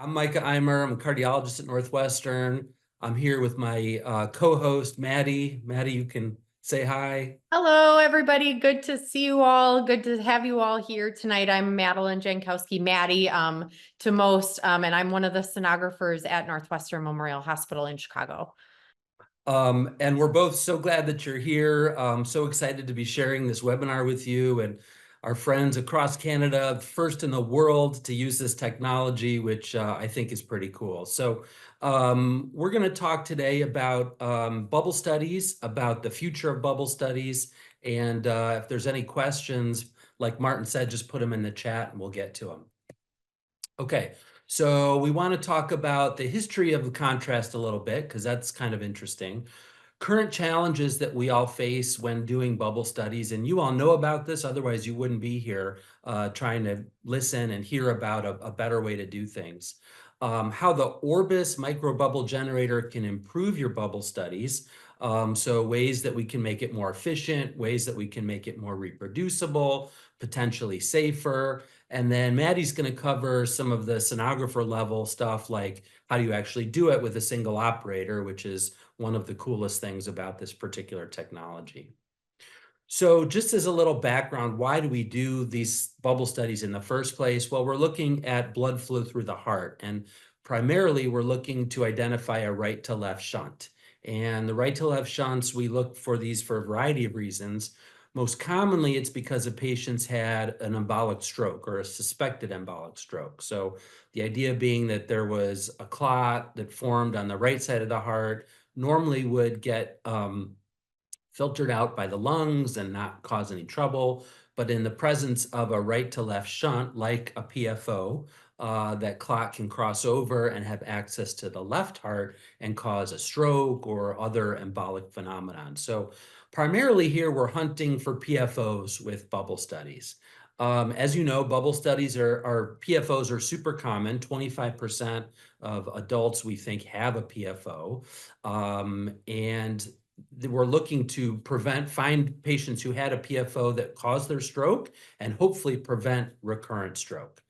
I'm Micah Eimer. I'm a cardiologist at Northwestern. I'm here with my co-host, Maddie. Maddie, you can say hi. Hello, everybody. Good to see you all. Good to have you all here tonight. I'm Madeline Jankowski, Maddie, to most, and I'm one of the sonographers at Northwestern Memorial Hospital in Chicago. And we're both so glad that you're here. So excited to be sharing this webinar with you and our friends across Canada, first in the world to use this technology, which I think is pretty cool. So we're going to talk today about bubble studies, about the future of bubble studies. And if there's any questions, like Martin said, just put them in the chat and we'll get to them. Okay, so we want to talk about the history of the contrast a little bit, because that's kind of interesting. Current challenges that we all face when doing bubble studies, and you all know about this, otherwise you wouldn't be here trying to listen and hear about a better way to do things. How the Orbis Microbubble Generator can improve your bubble studies. So ways that we can make it more efficient, ways that we can make it more reproducible, potentially safer. And then Maddie's going to cover some of the sonographer level stuff, like how do you actually do it with a single operator, which is one of the coolest things about this particular technology. So just as a little background, why do we do these bubble studies in the first place? Well, we're looking at blood flow through the heart, and primarily we're looking to identify a right to left shunt. And the right to left shunts, we look for these for a variety of reasons. Most commonly, it's because a patient's had an embolic stroke or a suspected embolic stroke. So the idea being that there was a clot that formed on the right side of the heart, normally would get filtered out by the lungs and not cause any trouble. But in the presence of a right to left shunt, like a PFO, that clot can cross over and have access to the left heart and cause a stroke or other embolic phenomenon. So primarily here, we're hunting for PFOs with bubble studies. As you know, bubble studies PFOs are super common. 25% of adults, we think, have a PFO. And we're looking to find patients who had a PFO that caused their stroke and hopefully prevent recurrent stroke.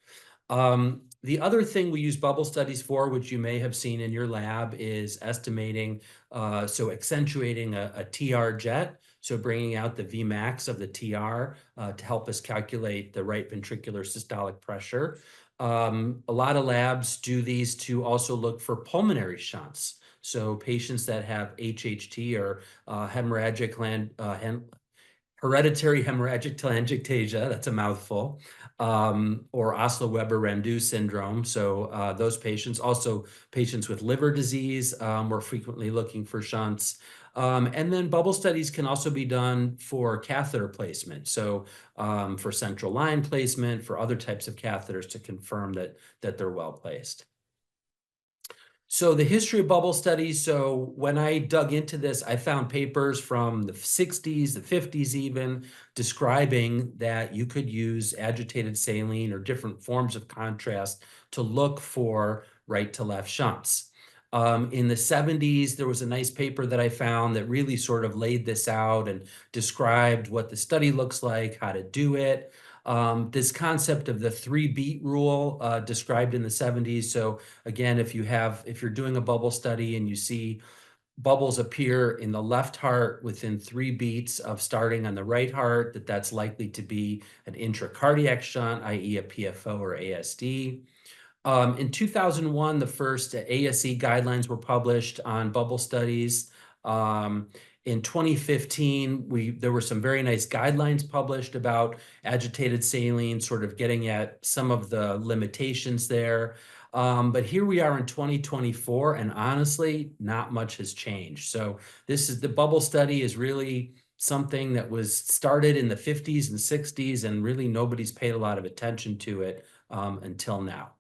The other thing we use bubble studies for, which you may have seen in your lab, is estimating, so accentuating a TR jet, so bringing out the Vmax of the TR to help us calculate the right ventricular systolic pressure. A lot of labs do these to also look for pulmonary shunts. So patients that have HHT or hereditary hemorrhagic telangiectasia, that's a mouthful, or Oslo-Weber-Rendu syndrome. So those patients, also patients with liver disease, we're frequently looking for shunts. And then bubble studies can also be done for catheter placement. So for central line placement, for other types of catheters to confirm that they're well placed. So the history of bubble studies, so when I dug into this, I found papers from the 60s, the 50s even, describing that you could use agitated saline or different forms of contrast to look for right to left shunts. In the 70s, there was a nice paper that I found that really sort of laid this out and described what the study looks like, how to do it. This concept of the 3-beat rule described in the 70s. So again, if you're doing a bubble study and you see bubbles appear in the left heart within 3 beats of starting on the right heart, that's likely to be an intracardiac shunt, i.e. a PFO or ASD. In 2001, the first ASE guidelines were published on bubble studies. In 2015, there were some very nice guidelines published about agitated saline, sort of getting at some of the limitations there. But here we are in 2024, and honestly, not much has changed. So the bubble study is really something that was started in the 50s and 60s, and really nobody's paid a lot of attention to it until now.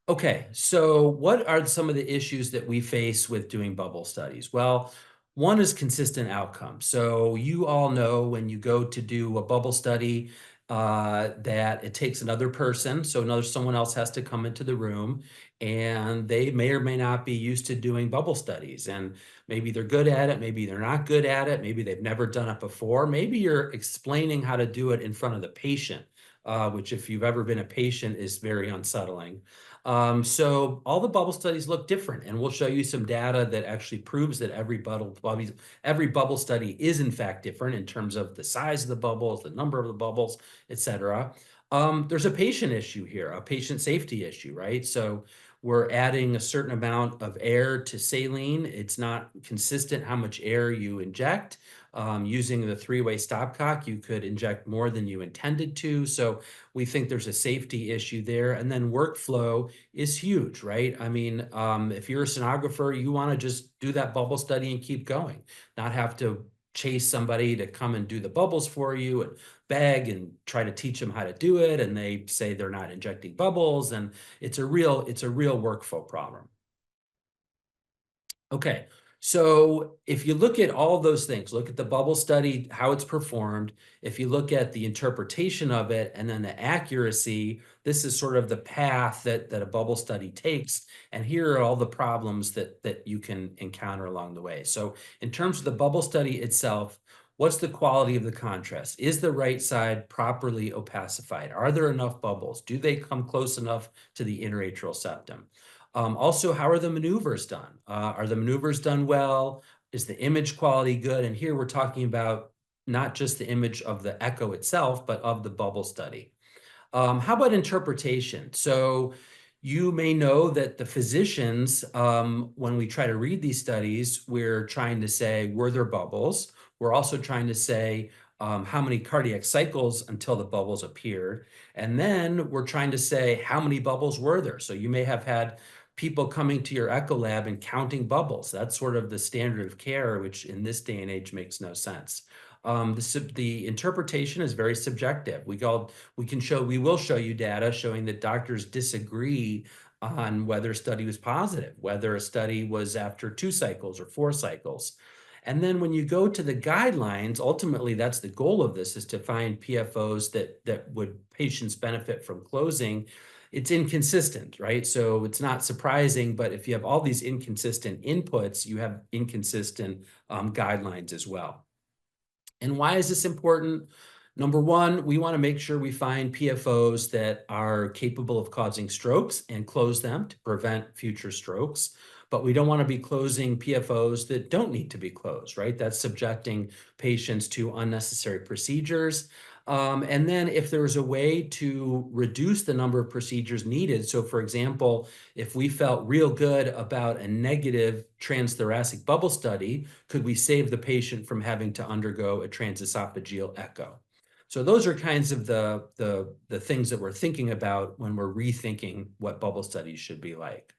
Okay, so what are some of the issues that we face with doing bubble studies? Well, one is consistent outcome. So you all know when you go to do a bubble study that it takes another person, so someone else has to come into the room, and they may or may not be used to doing bubble studies. And maybe they're good at it, maybe they're not good at it, maybe they've never done it before, maybe you're explaining how to do it in front of the patient. which if you've ever been a patient is very unsettling. So all the bubble studies look different, and we'll show you some data that actually proves that every bubble study is in fact different in terms of the size of the bubbles, the number of the bubbles, et cetera. There's a patient issue here, a patient safety issue, right? So we're adding a certain amount of air to saline. It's not consistent how much air you inject. Using the three-way stopcock, you could inject more than you intended to. So we think there's a safety issue there. And then workflow is huge, right? I mean, if you're a sonographer, you want to just do that bubble study and keep going, not have to chase somebody to come and do the bubbles for you and beg and try to teach them how to do it. And they say they're not injecting bubbles, and it's a real workflow problem. Okay, so if you look at all those things, look at the bubble study, how it's performed, if you look at the interpretation of it and then the accuracy, this is sort of the path that a bubble study takes. And here are all the problems that you can encounter along the way. So in terms of the bubble study itself, what's the quality of the contrast? Is the right side properly opacified? Are there enough bubbles? Do they come close enough to the interatrial septum? Also, how are the maneuvers done? Are the maneuvers done well? Is the image quality good? And here we're talking about not just the image of the echo itself, but of the bubble study. How about interpretation? So you may know that the physicians, when we try to read these studies, we're trying to say, were there bubbles? We're also trying to say, how many cardiac cycles until the bubbles appeared. And then we're trying to say, how many bubbles were there? So you may have had people coming to your echo lab and counting bubbles. That's sort of the standard of care, which in this day and age makes no sense. The interpretation is very subjective. We will show you data showing that doctors disagree on whether a study was positive, whether a study was after 2 cycles or 4 cycles. And then when you go to the guidelines, ultimately that's the goal of this, is to find PFOs that would patients benefit from closing. It's inconsistent, right? So it's not surprising, but if you have all these inconsistent inputs, you have inconsistent guidelines as well. And why is this important? Number one, we want to make sure we find PFOs that are capable of causing strokes and close them to prevent future strokes. But we don't want to be closing PFOs that don't need to be closed, right? That's subjecting patients to unnecessary procedures. And then if there's a way to reduce the number of procedures needed, so for example, if we felt real good about a negative transthoracic bubble study, could we save the patient from having to undergo a transesophageal echo? So those are kinds of the things that we're thinking about when we're rethinking what bubble studies should be like.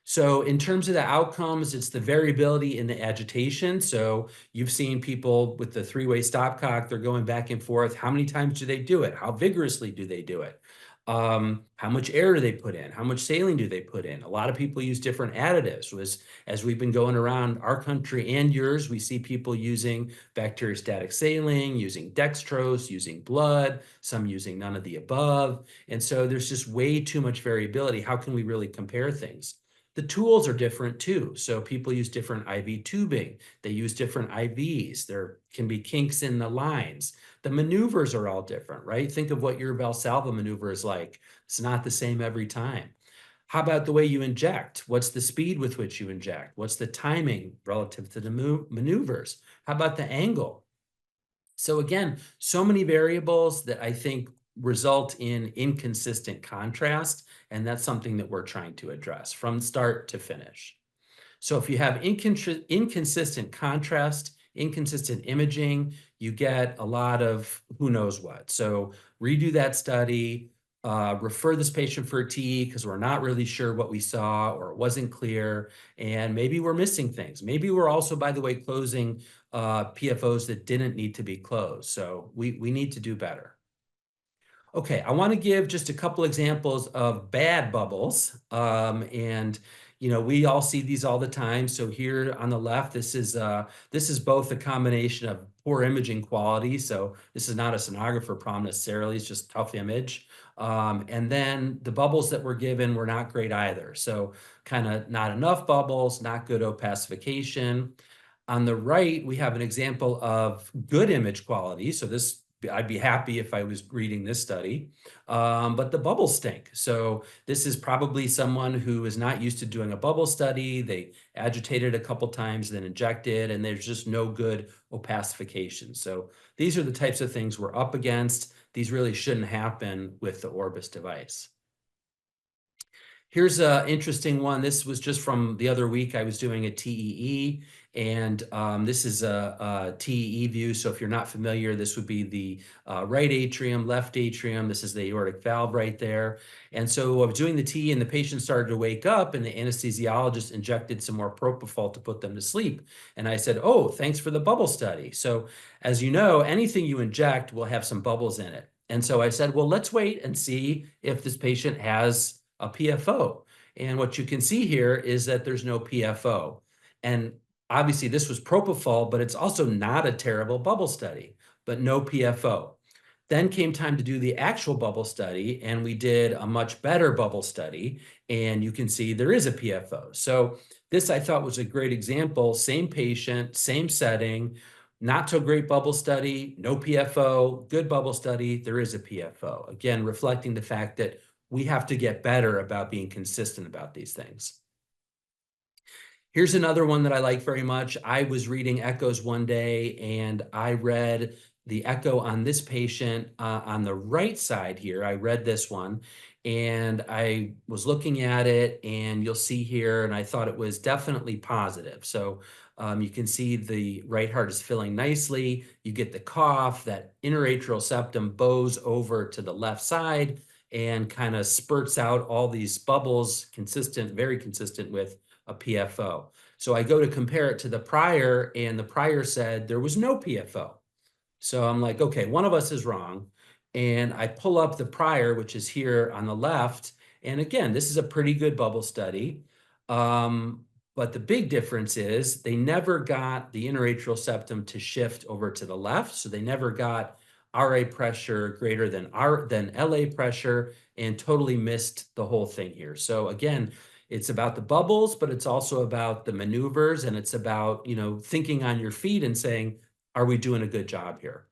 So in terms of the outcomes, it's the variability in the agitation. So you've seen people with the three-way stopcock, they're going back and forth. How many times do they do it? How vigorously do they do it? How much air do they put in? How much saline do they put in? A lot of people use different additives. As we've been going around our country and yours, we see people using bacteriostatic saline, using dextrose, using blood, some using none of the above. And so there's just way too much variability. How can we really compare things? The tools are different too. So people use different IV tubing. They use different IVs. There can be kinks in the lines. The maneuvers are all different, right? Think of what your Valsalva maneuver is like. It's not the same every time. How about the way you inject? What's the speed with which you inject? What's the timing relative to the maneuvers? How about the angle? So again, so many variables that I think result in inconsistent contrast, and that's something that we're trying to address from start to finish. So if you have inconsistent contrast, inconsistent imaging, you get a lot of who knows what. So redo that study, refer this patient for a TE because we're not really sure what we saw or it wasn't clear, and maybe we're missing things. Maybe we're also, by the way, closing PFOs that didn't need to be closed. So we need to do better. Okay, I want to give just a couple examples of bad bubbles. We all see these all the time. So here on the left, this is both a combination of poor imaging quality. So this is not a sonographer problem necessarily, it's just tough image. And then the bubbles that were given were not great either. So kind of not enough bubbles, not good opacification. On the right, we have an example of good image quality. So this I'd be happy if I was reading this study. But the bubbles stink. So this is probably someone who is not used to doing a bubble study. They agitated a couple times, then injected, and there's just no good opacification. So these are the types of things we're up against. These really shouldn't happen with the Orbis device. Here's an interesting one. This was just from the other week. I was doing a TEE, and this is a TEE view. So if you're not familiar, this would be the right atrium, left atrium. This is the aortic valve right there. And so I was doing the TEE, and the patient started to wake up, and the anesthesiologist injected some more propofol to put them to sleep. And I said, "Oh, thanks for the bubble study." So as you know, anything you inject will have some bubbles in it. And so I said, well, let's wait and see if this patient has a PFO. And what you can see here is that there's no PFO. And obviously this was propofol, but it's also not a terrible bubble study, but no PFO. Then came time to do the actual bubble study, and we did a much better bubble study, and you can see there is a PFO. So this I thought was a great example, same patient, same setting, not so great bubble study, no PFO, good bubble study, there is a PFO. Again, reflecting the fact that we have to get better about being consistent about these things. Here's another one that I like very much. I was reading echoes one day, and I read the echo on this patient on the right side here. I read this one, and I was looking at it, and you'll see here, and I thought it was definitely positive. So you can see the right heart is filling nicely. You get the cough, that interatrial septum bows over to the left side and kind of spurts out all these bubbles, consistent, very consistent with a PFO. So I go to compare it to the prior, and the prior said there was no PFO. So I'm like, okay, one of us is wrong. And I pull up the prior, which is here on the left. And again, this is a pretty good bubble study. But the big difference is they never got the interatrial septum to shift over to the left. So they never got RA pressure greater than LA pressure, and totally missed the whole thing here. So again, it's about the bubbles, but it's also about the maneuvers, and it's about, thinking on your feet and saying, are we doing a good job here?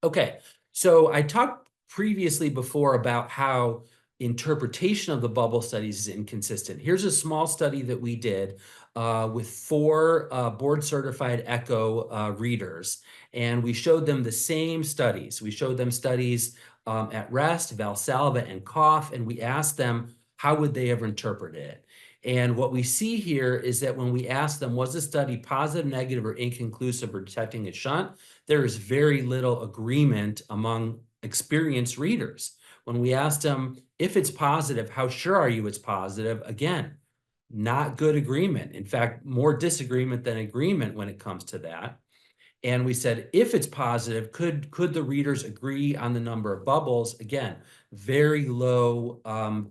Okay, so I talked previously before about how interpretation of the bubble studies is inconsistent. Here's a small study that we did with 4 board-certified echo readers, and we showed them the same studies. We showed them studies at rest, Valsalva, and cough, and we asked them how would they have interpreted it. And what we see here is that when we ask them, was the study positive, negative, or inconclusive for detecting a shunt, there is very little agreement among experienced readers. When we asked them, if it's positive, how sure are you it's positive? Again, not good agreement. In fact, more disagreement than agreement when it comes to that. And we said, if it's positive, could the readers agree on the number of bubbles? Again, very low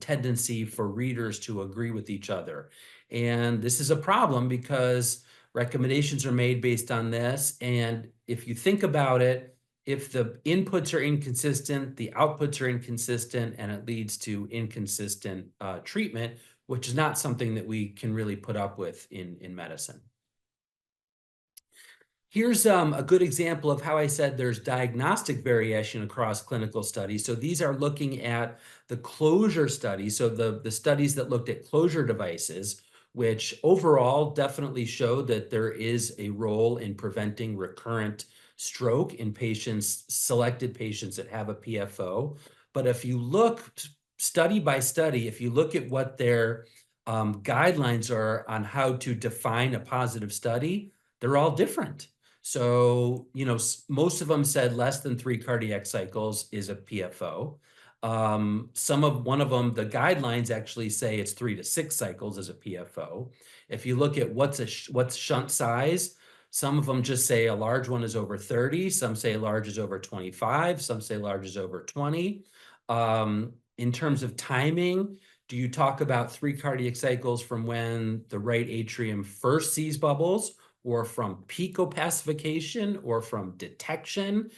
tendency for readers to agree with each other. And this is a problem because recommendations are made based on this. And if you think about it, if the inputs are inconsistent, the outputs are inconsistent, and it leads to inconsistent treatment, which is not something that we can really put up with in medicine. Here's a good example of how I said there's diagnostic variation across clinical studies. So these are looking at the closure studies. So the studies that looked at closure devices, which overall definitely showed that there is a role in preventing recurrent stroke in selected patients that have a PFO. But if you look study by study, if you look at what their guidelines are on how to define a positive study, they're all different. So, most of them said less than 3 cardiac cycles is a PFO. One of them, the guidelines actually say it's 3 to 6 cycles as a PFO. If you look at what's shunt size, some of them just say a large one is over 30. Some say large is over 25. Some say large is over 20. In terms of timing, do you talk about 3 cardiac cycles from when the right atrium first sees bubbles, or from peak opacification, or from detection?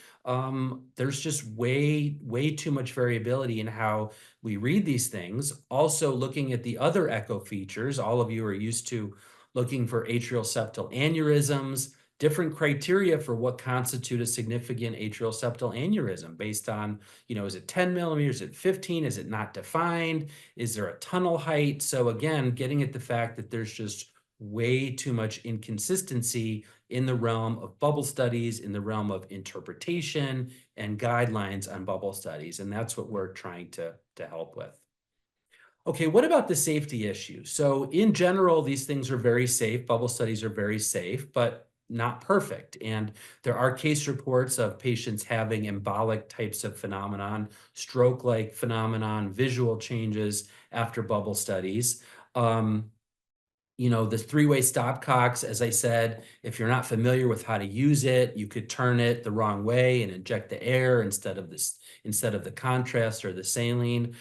There's just way too much variability in how we read these things. Also, looking at the other echo features, all of you are used to looking for atrial septal aneurysms, different criteria for what constitute a significant atrial septal aneurysm based on, is it 10 millimeters, is it 15, is it not defined, is there a tunnel height? So again, getting at the fact that there's just way too much inconsistency in the realm of bubble studies, in the realm of interpretation and guidelines on bubble studies. And that's what we're trying to help with. Okay, what about the safety issue? So in general, these things are very safe. Bubble studies are very safe, but not perfect. And there are case reports of patients having embolic types of phenomenon, stroke-like phenomenon, visual changes after bubble studies. The three-way stopcocks, as I said, if you're not familiar with how to use it, you could turn it the wrong way and inject the air instead of the contrast or the saline.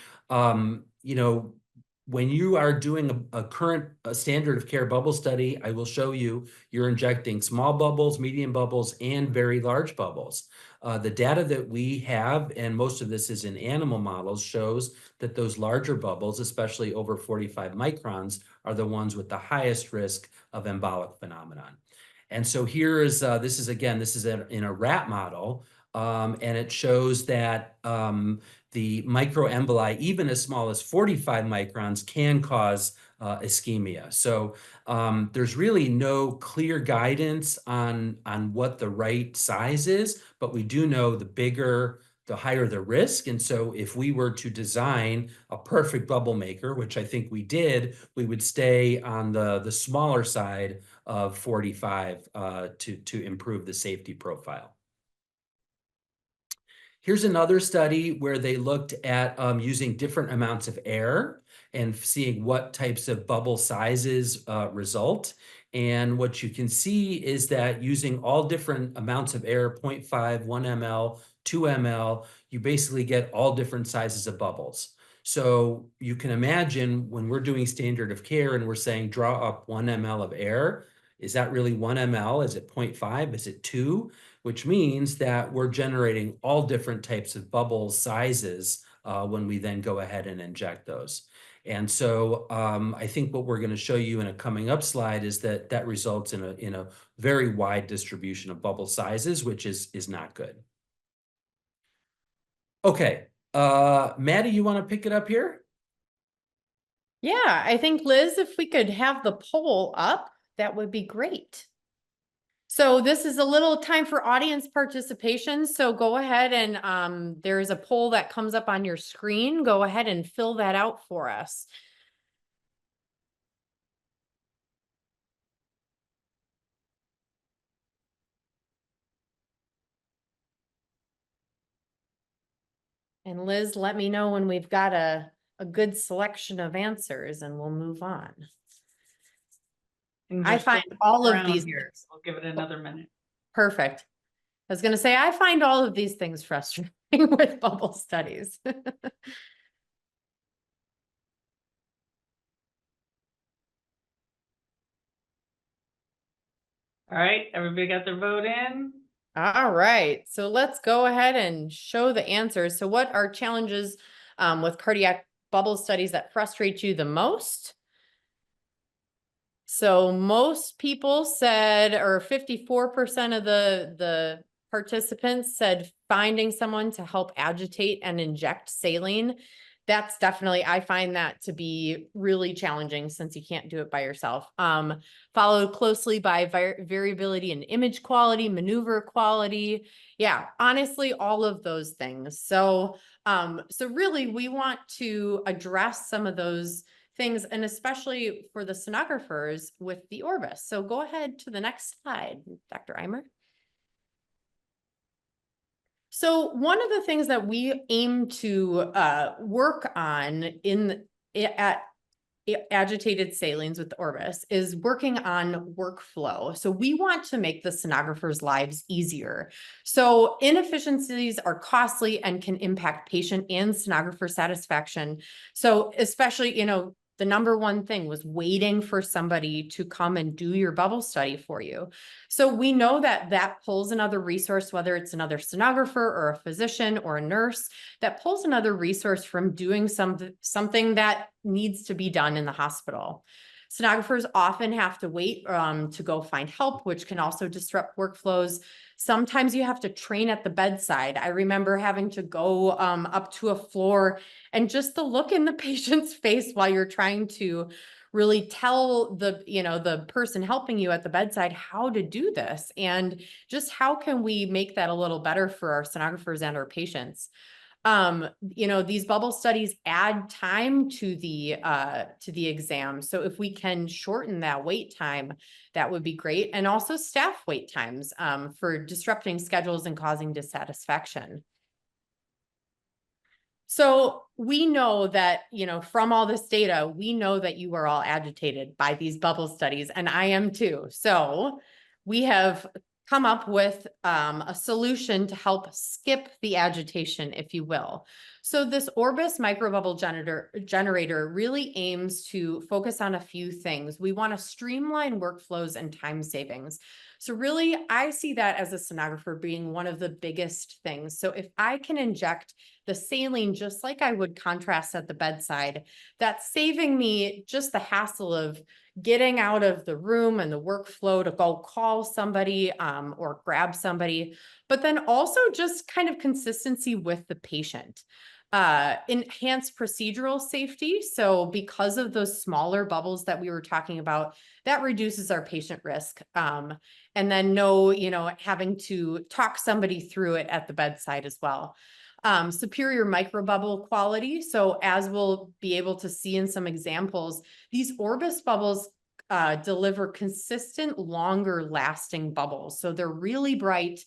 When you are doing a current standard of care bubble study, I will show you, you're injecting small bubbles, medium bubbles, and very large bubbles. The data that we have, and most of this is in animal models, shows that those larger bubbles, especially over 45 microns, are the ones with the highest risk of embolic phenomenon. And so here is, this is in a rat model, and it shows that the microemboli, even as small as 45 microns, can cause ischemia. So there's really no clear guidance on what the right size is, but we do know the bigger, the higher the risk. And so if we were to design a perfect bubble maker, which I think we did, we would stay on the smaller side of 45 to improve the safety profile. Here's another study where they looked at using different amounts of air and seeing what types of bubble sizes result. And what you can see is that using all different amounts of air, 0.5, 1 ml, 2 ml, you basically get all different sizes of bubbles. So you can imagine when we're doing standard of care and we're saying draw up 1 ml of air, is that really 1 ml? Is it 0.5? Is it 2? Which means that we're generating all different types of bubble sizes when we then go ahead and inject those. And so I think what we're going to show you in a coming up slide is that results in a very wide distribution of bubble sizes, which is not good. Okay, Maddie, you want to pick it up here? Yeah, I think, Liz, if we could have the poll up, that would be great. So this is a little time for audience participation. So go ahead and there is a poll that comes up on your screen. Go ahead and fill that out for us. And Liz, let me know when we've got a good selection of answers and we'll move on. I find all of these here. So I'll give it another minute. Perfect. I was going to say, I find all of these things frustrating with bubble studies. All right, everybody got their vote in? All right, so let's go ahead and show the answers. So what are challenges with cardiac bubble studies that frustrate you the most? So most people said, or 54% of the participants said finding someone to help agitate and inject saline. That's definitely, I find that to be really challenging since you can't do it by yourself. Followed closely by variability in image quality, maneuver quality. Yeah, honestly, all of those things. So really we want to address some of those things, and especially for the sonographers with the Orbis. So go ahead to the next slide, Dr. Eimer. So one of the things that we aim to work on at agitated salines with the Orbis is working on workflow. So we want to make the sonographers' lives easier. So inefficiencies are costly and can impact patient and sonographer satisfaction. So especially, the number one thing was waiting for somebody to come and do your bubble study for you. So we know that pulls another resource, whether it's another sonographer or a physician or a nurse, that pulls another resource from doing something that needs to be done in the hospital. Sonographers often have to wait to go find help, which can also disrupt workflows. Sometimes you have to train at the bedside. I remember having to go up to a floor, and just the look in the patient's face while you're trying to really tell the person helping you at the bedside how to do this, and just how can we make that a little better for our sonographers and our patients. These bubble studies add time to the exam. So if we can shorten that wait time, that would be great. And also staff wait times for disrupting schedules and causing dissatisfaction. So we know that, from all this data, we know that you are all agitated by these bubble studies, and I am too. So we have come up with a solution to help skip the agitation, if you will. So this Orbis Microbubble Generator really aims to focus on a few things. We want to streamline workflows and time savings. So really, I see that as a sonographer being one of the biggest things. So if I can inject the saline just like I would contrast at the bedside, that's saving me just the hassle of getting out of the room and the workflow to go call somebody or grab somebody, but then also just kind of consistency with the patient. Enhanced procedural safety. So because of those smaller bubbles that we were talking about, that reduces our patient risk. And then having to talk somebody through it at the bedside as well. Superior microbubble quality. So as we'll be able to see in some examples, these Orbis bubbles deliver consistent, longer lasting bubbles. So they're really bright.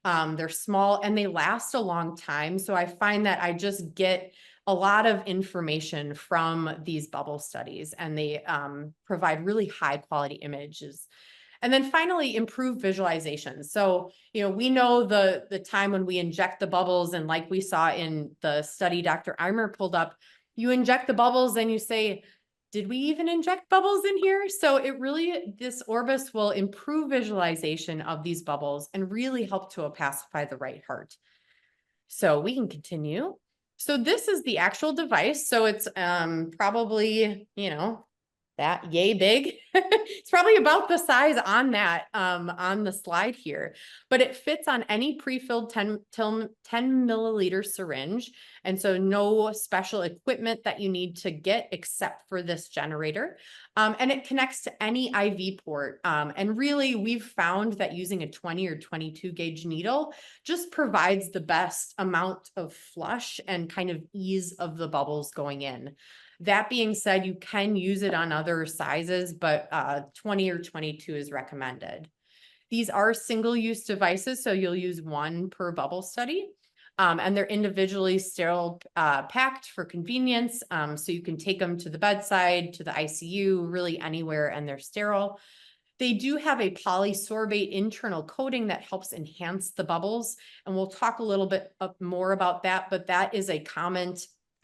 They're small and they last a long time. So I find that I just get a lot of information from these bubble studies, and they provide really high quality images. And then finally, improve visualization. So, we know the time when we inject the bubbles, and like we saw in the study Dr. Eimer pulled up, you inject the bubbles and you say, did we even inject bubbles in here? So this Orbis will improve visualization of these bubbles and really help to opacify the right heart. So we can continue. So this is the actual device. So it's probably, that yay big. It's probably about the size on that on the slide here, but it fits on any pre-filled 10 milliliter syringe. And so no special equipment that you need to get except for this generator. And it connects to any IV port. And really, we've found that using a 20 or 22 gauge needle just provides the best amount of flush and kind of ease of the bubbles going in. That being said, you can use it on other sizes, but 20 or 22 is recommended. These are single-use devices, so you'll use one per bubble study. And they're individually sterile packed for convenience. So you can take them to the bedside, to the ICU, really anywhere, and they're sterile. They do have a polysorbate internal coating that helps enhance the bubbles. And we'll talk a little bit more about that, but that is a common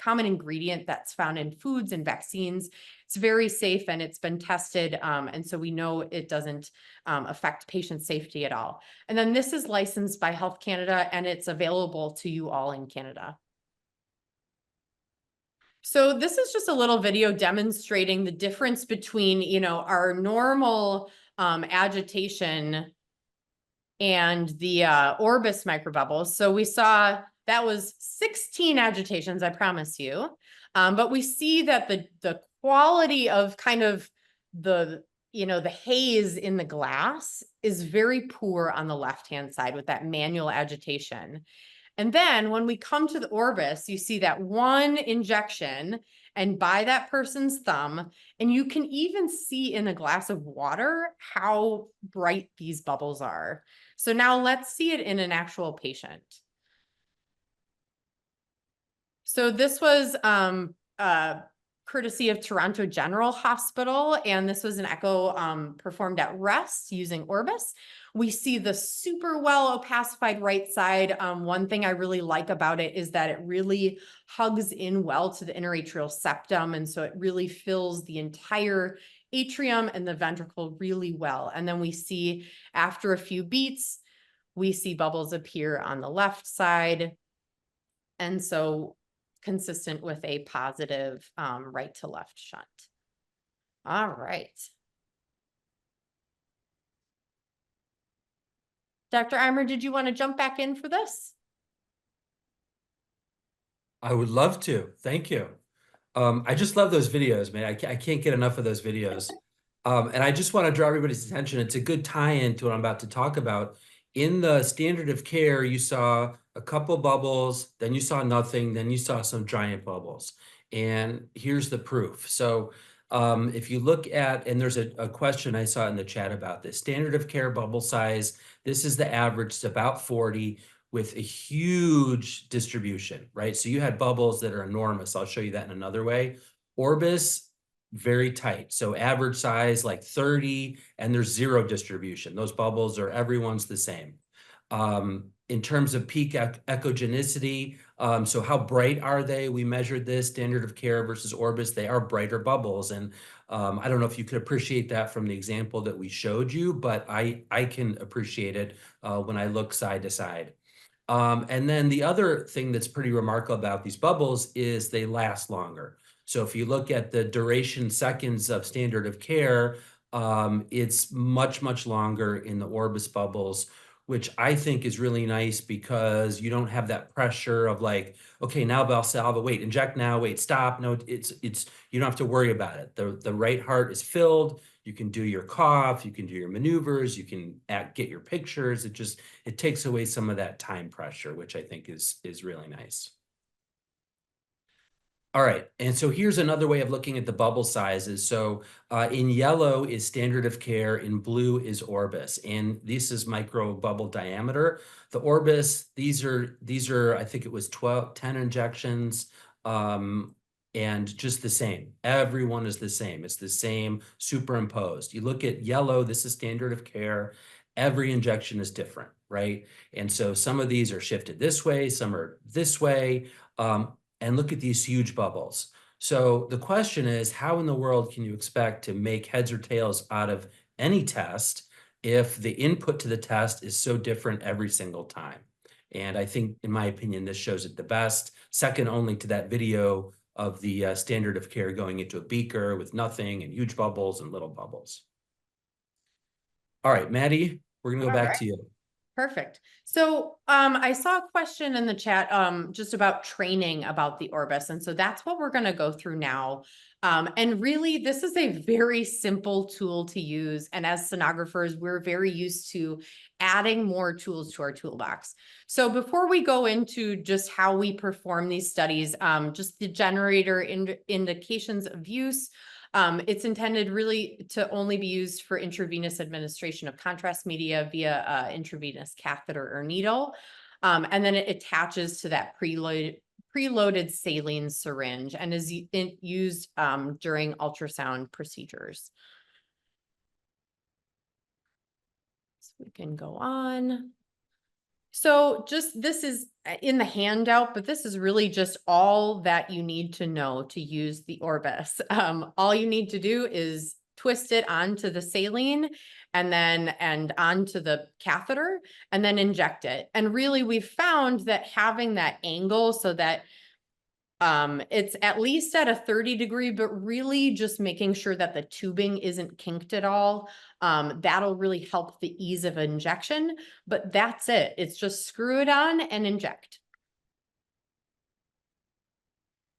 ingredient that's found in foods and vaccines. It's very safe and it's been tested. And so we know it doesn't affect patient safety at all. And then this is licensed by Health Canada and it's available to you all in Canada. So this is just a little video demonstrating the difference between, our normal agitation and the Orbis microbubbles. So we saw that was 16 agitations, I promise you. But we see that the quality of kind of the haze in the glass is very poor on the left-hand side with that manual agitation. And then when we come to the Orbis, you see that one injection and by that person's thumb, and you can even see in a glass of water how bright these bubbles are. So now let's see it in an actual patient. So this was courtesy of Toronto General Hospital, and this was an echo performed at rest using Orbis. We see the super well opacified right side. One thing I really like about it is that it really hugs in well to the interatrial septum, and so it really fills the entire atrium and the ventricle really well. And then we see after a few beats, we see bubbles appear on the left side. And so consistent with a positive right to left shunt. All right. Dr. Eimer, did you want to jump back in for this? I would love to. Thank you. I just love those videos, man. I can't get enough of those videos. And I just want to draw everybody's attention. It's a good tie-in to what I'm about to talk about. In the standard of care, you saw a couple bubbles, then you saw nothing, then you saw some giant bubbles. And here's the proof. So if you look at, and there's a question I saw in the chat about this, standard of care bubble size, this is the average, it's about 40 with a huge distribution, right? So you had bubbles that are enormous. I'll show you that in another way. Orbis, very tight. So average size like 30, and there's zero distribution. Those bubbles are, everyone's the same. In terms of peak echogenicity, so how bright are they? We measured this, standard of care versus Orbis. They are brighter bubbles. And I don't know if you could appreciate that from the example that we showed you, but I can appreciate it when I look side to side. And then the other thing that's pretty remarkable about these bubbles is they last longer. So if you look at the duration seconds of standard of care, it's much, much longer in the Orbis bubbles, which I think is really nice because you don't have that pressure of like, okay, now Valsalva, wait, inject now, wait, stop. No, it's you don't have to worry about it. The right heart is filled. You can do your cough, you can do your maneuvers, you can get your pictures. It takes away some of that time pressure, which I think is really nice. All right, and so here's another way of looking at the bubble sizes. So in yellow is standard of care, in blue is Orbis, and this is microbubble diameter. The Orbis, these are I think it was 10 injections, and just the same. Everyone is the same. It's the same superimposed. You look at yellow, this is standard of care. Every injection is different, right? And so some of these are shifted this way, some are this way. And look at these huge bubbles. So the question is, how in the world can you expect to make heads or tails out of any test if the input to the test is so different every single time? And I think, in my opinion, this shows it the best, second only to that video of the standard of care going into a beaker with nothing and huge bubbles and little bubbles. All right, Maddie, we're gonna go back to you. Perfect. So I saw a question in the chat just about training about the Orbis. And so that's what we're going to go through now. And really, this is a very simple tool to use. And as sonographers, we're very used to adding more tools to our toolbox. So before we go into just how we perform these studies, just the generator indications of use. It's intended really to only be used for intravenous administration of contrast media via intravenous catheter or needle. And then it attaches to that preloaded saline syringe and is used during ultrasound procedures. So we can go on. So just this is in the handout, but this is really just all that you need to know to use the Orbis. All you need to do is twist it onto the saline and onto the catheter and then inject it. And really we've found that having that angle so that it's at least at a 30-degree, but really just making sure that the tubing isn't kinked at all. That'll really help the ease of injection, but that's it. It's just screw it on and inject.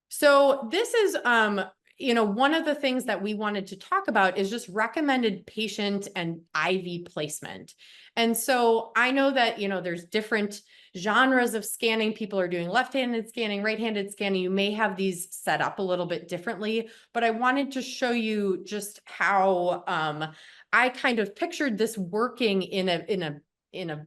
So this is, one of the things that we wanted to talk about is just recommended patient and IV placement. And so I know that, there's different genres of scanning. People are doing left-handed scanning, right-handed scanning. You may have these set up a little bit differently, but I wanted to show you just how I kind of pictured this working in a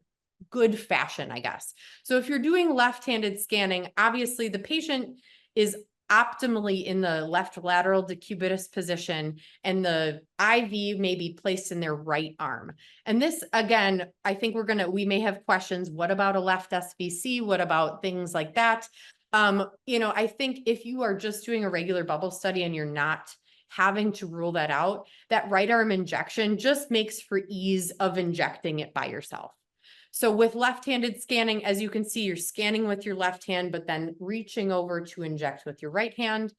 good fashion, I guess. So if you're doing left-handed scanning, obviously the patient is optimally in the left lateral decubitus position, and the IV may be placed in their right arm. And this, again, I think we may have questions. What about a left SVC? What about things like that? I think if you are just doing a regular bubble study and you're not having to rule that out, that right arm injection just makes for ease of injecting it by yourself. So with left-handed scanning, as you can see, you're scanning with your left hand, but then reaching over to inject with your right hand.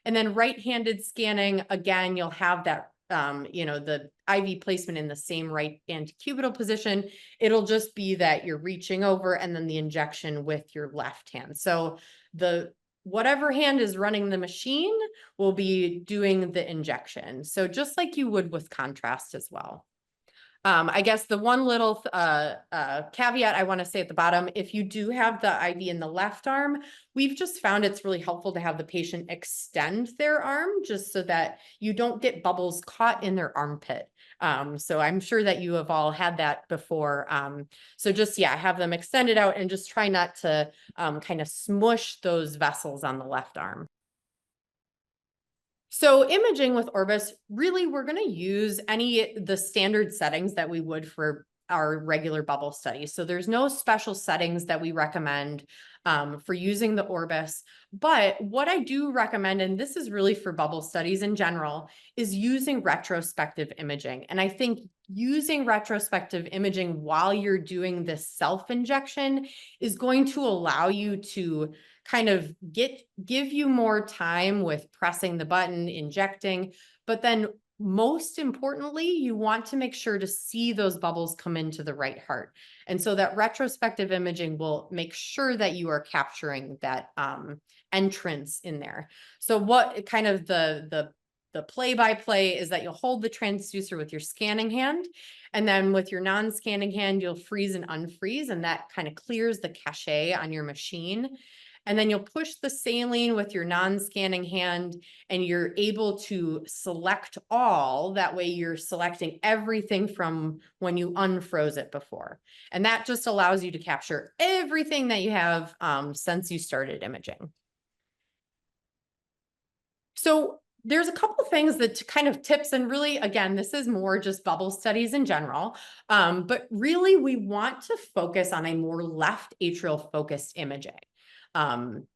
And then right-handed scanning, again, you'll have that the IV placement in the same right antecubital position. It'll just be that you're reaching over and then the injection with your left hand. So whatever hand is running the machine will be doing the injection. So just like you would with contrast as well. I guess the one little caveat I want to say at the bottom, if you do have the IV in the left arm, we've just found it's really helpful to have the patient extend their arm just so that you don't get bubbles caught in their armpit. So I'm sure that you have all had that before. So just, have them extended out and just try not to kind of smush those vessels on the left arm. So imaging with Orbis, really, we're going to use the standard settings that we would for our regular bubble study. So there's no special settings that we recommend for using the Orbis. But what I do recommend, and this is really for bubble studies in general, is using retrospective imaging. And I think using retrospective imaging while you're doing this self-injection is going to allow you to kind of give you more time with pressing the button, injecting, but then most importantly, you want to make sure to see those bubbles come into the right heart. And so that retrospective imaging will make sure that you are capturing that entrance in there. So what kind of the play-by-play is that you'll hold the transducer with your scanning hand, and then with your non-scanning hand, you'll freeze and unfreeze, and that kind of clears the cache on your machine. And then you'll push the saline with your non-scanning hand and you're able to select all. That way you're selecting everything from when you unfroze it before. And that just allows you to capture everything that you have since you started imaging. So there's a couple things that kind of tips, and really, again, this is more just bubble studies in general, but really we want to focus on a more left atrial focused imaging. And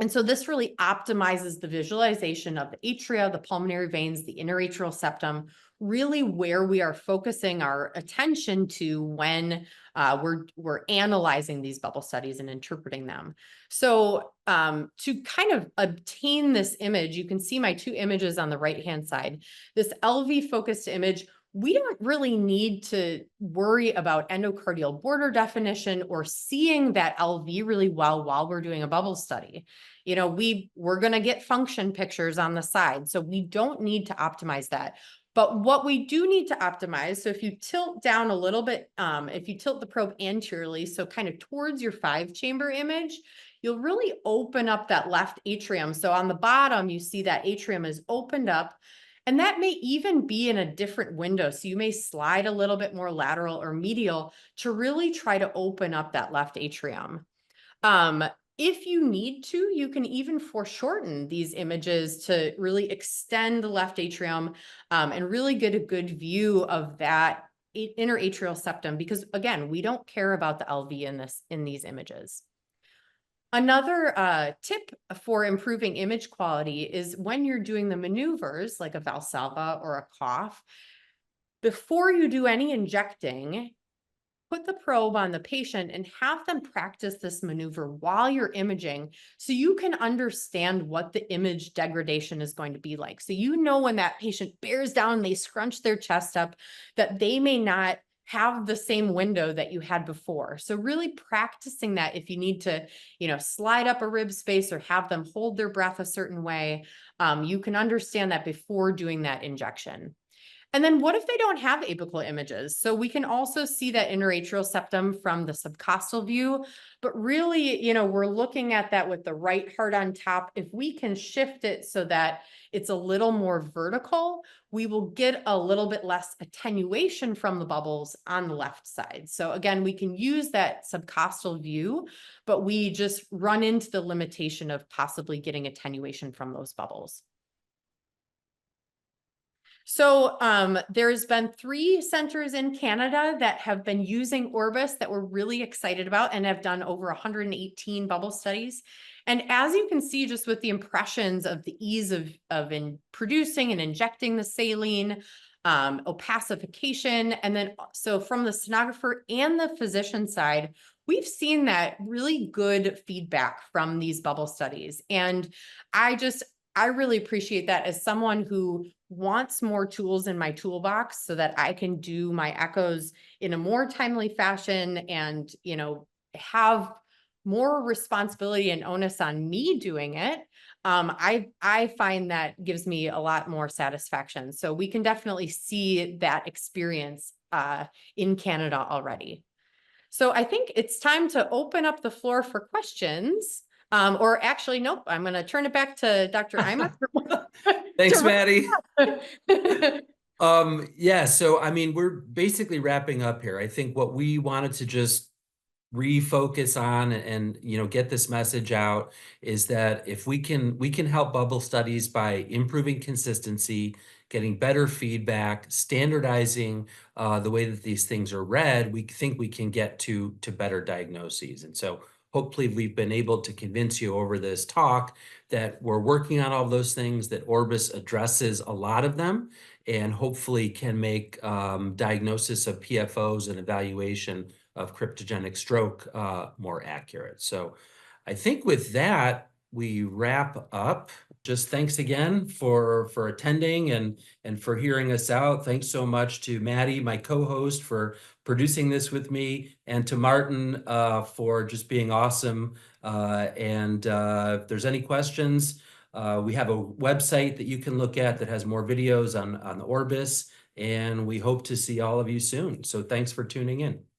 so this really optimizes the visualization of the atria, the pulmonary veins, the inner atrial septum, really where we are focusing our attention to when we're analyzing these bubble studies and interpreting them. So to kind of obtain this image, you can see my two images on the right-hand side. This LV focused image, we don't really need to worry about endocardial border definition or seeing that LV really well while we're doing a bubble study. We're going to get function pictures on the side, so we don't need to optimize that. But what we do need to optimize, so if you tilt down a little bit, if you tilt the probe anteriorly, so kind of towards your 5-chamber image, you'll really open up that left atrium. So on the bottom, you see that atrium is opened up. And that may even be in a different window. So you may slide a little bit more lateral or medial to really try to open up that left atrium. If you need to, you can even foreshorten these images to really extend the left atrium and really get a good view of that inner atrial septum, because again, we don't care about the LV in these images. Another tip for improving image quality is when you're doing the maneuvers, like a Valsalva or a cough, before you do any injecting, put the probe on the patient and have them practice this maneuver while you're imaging so you can understand what the image degradation is going to be like. So when that patient bears down, they scrunch their chest up, that they may not have the same window that you had before. So really practicing that if you need to, slide up a rib space or have them hold their breath a certain way, you can understand that before doing that injection. And then what if they don't have apical images? So we can also see that inner atrial septum from the subcostal view, but really, we're looking at that with the right heart on top. If we can shift it so that it's a little more vertical, we will get a little bit less attenuation from the bubbles on the left side. So again, we can use that subcostal view, but we just run into the limitation of possibly getting attenuation from those bubbles. So there's been 3 centers in Canada that have been using Orbis that we're really excited about and have done over 118 bubble studies. And as you can see, just with the impressions of the ease of producing and injecting the saline, opacification, and then so from the sonographer and the physician side, we've seen that really good feedback from these bubble studies. And I really appreciate that as someone who wants more tools in my toolbox so that I can do my echoes in a more timely fashion and, have more responsibility and onus on me doing it, I find that gives me a lot more satisfaction. So we can definitely see that experience in Canada already. So I think it's time to open up the floor for questions. Or actually, nope, I'm going to turn it back to Dr. Eimer. Thanks, Maddie. Yeah, so I mean, we're basically wrapping up here. I think what we wanted to just refocus on and get this message out is that if we can help bubble studies by improving consistency, getting better feedback, standardizing the way that these things are read, we think we can get to better diagnoses. And so hopefully we've been able to convince you over this talk that we're working on all those things, that Orbis addresses a lot of them, and hopefully can make diagnosis of PFOs and evaluation of cryptogenic stroke more accurate. So I think with that, we wrap up. Just thanks again for attending and for hearing us out. Thanks so much to Maddie, my co-host, for producing this with me, and to Martin for just being awesome. If there's any questions, we have a website that you can look at that has more videos on the Orbis, and we hope to see all of you soon. So thanks for tuning in.